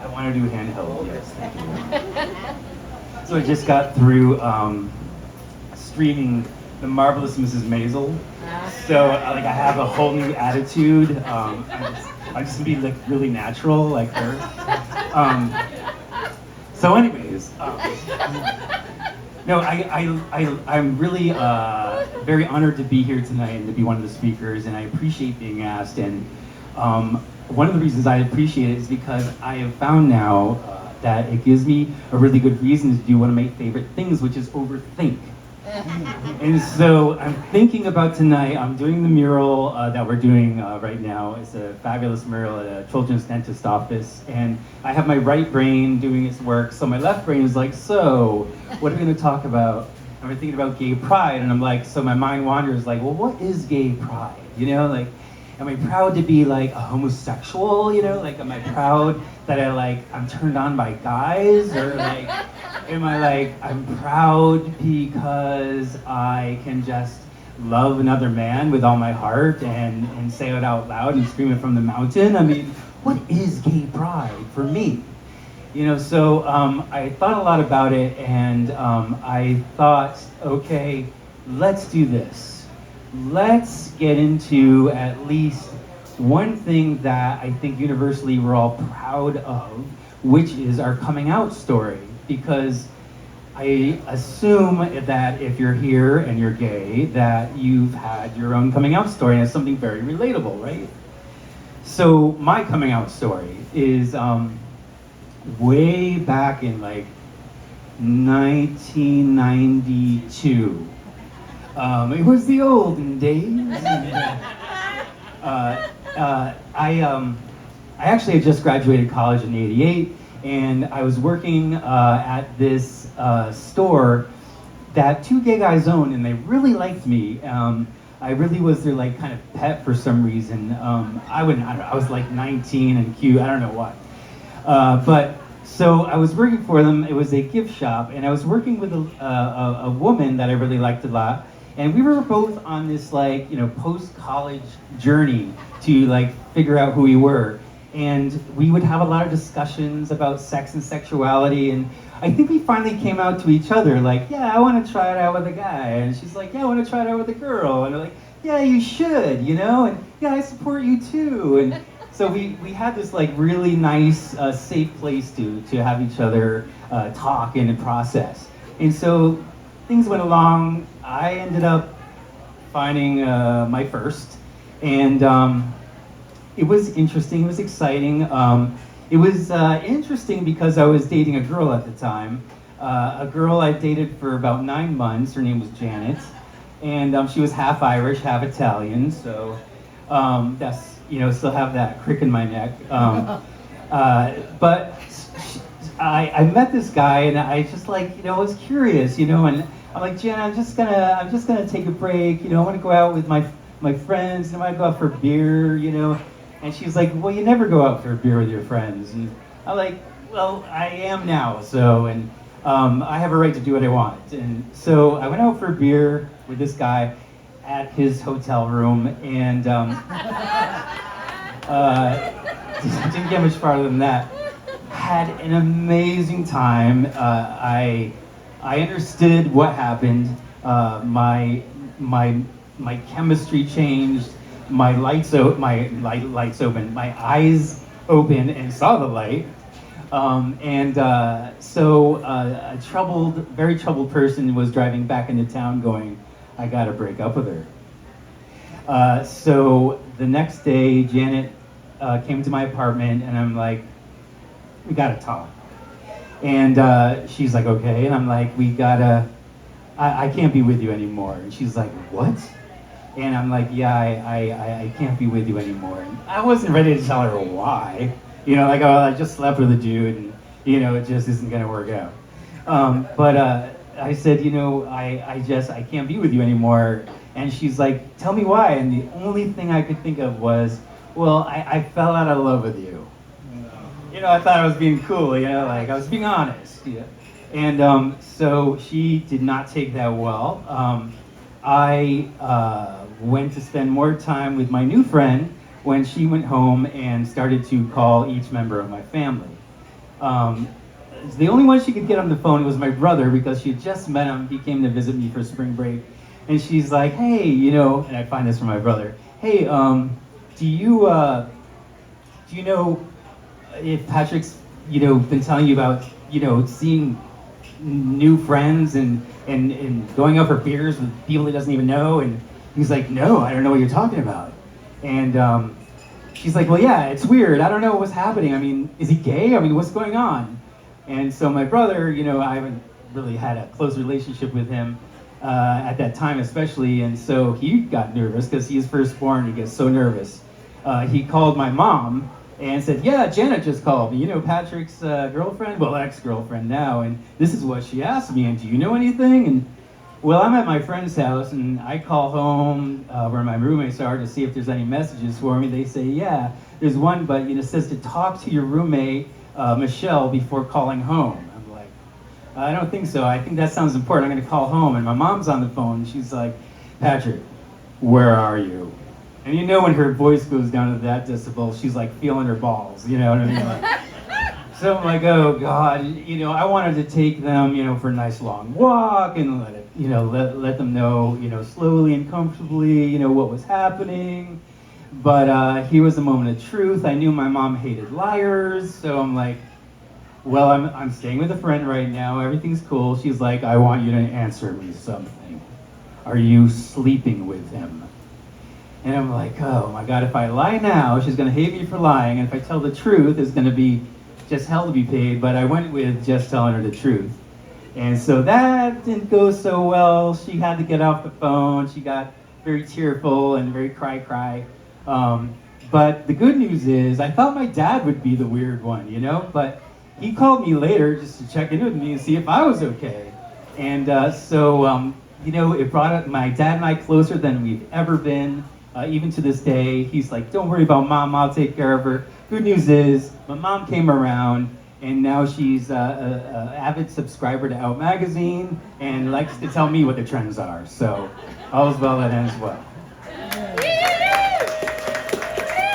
I want to do handheld, yes, thank you. So I just got through streaming The Marvelous Mrs. Maisel. So like I have a whole new attitude. I'm just gonna be like really natural like her. So anyways, no, I'm really very honored to be here tonight and to be one of the speakers, and I appreciate being asked. And one of the reasons I appreciate it is because I have found now that it gives me a really good reason to do one of my favorite things, which is overthink. And so I'm thinking about tonight, I'm doing the mural that we're doing right now. It's a fabulous mural at a children's dentist office. And I have my right brain doing its work, so my left brain is like, so, what are we gonna talk about? And we're thinking about gay pride, and I'm like, so my mind wanders like, well, what is gay pride? You know, like, am I proud to be like a homosexual? You know, like, am I proud that I'm turned on by guys? Or like, am I like, I'm proud because I can just love another man with all my heart and say it out loud and scream it from the mountain? I mean, what is gay pride for me? You know, so I thought a lot about it, and I thought, okay, let's do this. Let's get into at least one thing that I think universally we're all proud of, which is our coming out story. Because I assume that if you're here and you're gay, that you've had your own coming out story, and it's something very relatable, right? So my coming out story is way back in like 1992. It was the olden days. I actually had just graduated college in '88, and I was working at this store that two gay guys owned, and they really liked me. I really was their like kind of pet for some reason. I don't know, I was like 19 and cute, I don't know what. But so I was working for them. It was a gift shop, and I was working with a woman that I really liked a lot. And we were both on this like, you know, post-college journey to like figure out who we were. And we would have a lot of discussions about sex and sexuality. And I think we finally came out to each other like, yeah, I want to try it out with a guy. And she's like, yeah, I want to try it out with a girl. And I'm like, yeah, you should, you know? And yeah, I support you too. And so we had this like really nice, safe place to have each other talk and process. And so things went along. I ended up finding my first, and it was interesting, it was exciting. It was interesting because I was dating a girl at the time, a girl I dated for about 9 months. Her name was Janet, and she was half Irish, half Italian, so that's, you know, still have that crick in my neck. But I met this guy, and I just like, you know, was curious, you know, and I'm like, Jen, I'm just gonna take a break, you know, I want to go out with my friends, and I want to go out for beer, you know. And she's like, well, you never go out for a beer with your friends. And I'm like, well, I am now, so, and I have a right to do what I want. And so I went out for a beer with this guy at his hotel room, and didn't get much farther than that. Had an amazing time. I understood what happened. My chemistry changed. My lights opened. My eyes opened and saw the light. So a very troubled person was driving back into town, going, "I got to break up with her." So the next day, Janet came to my apartment, and I'm like, "We gotta talk." And she's like, "Okay." And I'm like, I can't be with you anymore. And she's like, "What?" And I'm like, "Yeah, I can't be with you anymore." And I wasn't ready to tell her why. You know, like, oh, I just slept with a dude, and, you know, it just isn't gonna work out. But I said, you know, I can't be with you anymore. And she's like, "Tell me why." And the only thing I could think of was, well, I fell out of love with you. You know, I thought I was being cool, you know, like I was being honest. You know? And so she did not take that well. I went to spend more time with my new friend, when she went home and started to call each member of my family. Um, the only one she could get on the phone was my brother, because she had just met him. He came to visit me for spring break. And she's like, hey, and I find this from my brother. Hey, do you know if Patrick's, been telling you about, seeing new friends and going out for beers with people he doesn't even know? And he's like, no, I don't know what you're talking about. And she's like, well, yeah, it's weird. I don't know what's happening. I mean, is he gay? I mean, what's going on? And so my brother, I haven't really had a close relationship with him at that time especially, and so he got nervous because he's firstborn. He gets so nervous. He called my mom and said, yeah, Janet just called me, Patrick's girlfriend, well, ex-girlfriend now, and this is what she asked me, and do you know anything? And well, I'm at my friend's house, and I call home where my roommates are to see if there's any messages for me. They say, yeah, there's one, but it says to talk to your roommate, Michelle, before calling home. I'm like, I don't think so. I think that sounds important. I'm going to call home. And my mom's on the phone, and she's like, Patrick, where are you? And when her voice goes down to that decibel, she's like feeling her balls, you know what I mean? Like, so I'm like, oh God, I wanted to take them, for a nice long walk and let them know, slowly and comfortably, what was happening. But here was a moment of truth. I knew my mom hated liars, so I'm like, well, I'm staying with a friend right now. Everything's cool. She's like, I want you to answer me something. Are you sleeping with him? And I'm like, oh my God, if I lie now, she's going to hate me for lying. And if I tell the truth, it's going to be just hell to be paid. But I went with just telling her the truth. And so that didn't go so well. She had to get off the phone. She got very tearful and very cry. But the good news is, I thought my dad would be the weird one, but he called me later just to check in with me and see if I was okay. And it brought my dad and I closer than we've ever been. Even to this day, he's like, don't worry about mom, I'll take care of her. Good news is, my mom came around, and now she's an avid subscriber to Out Magazine and likes to tell me what the trends are. So all's well that ends well.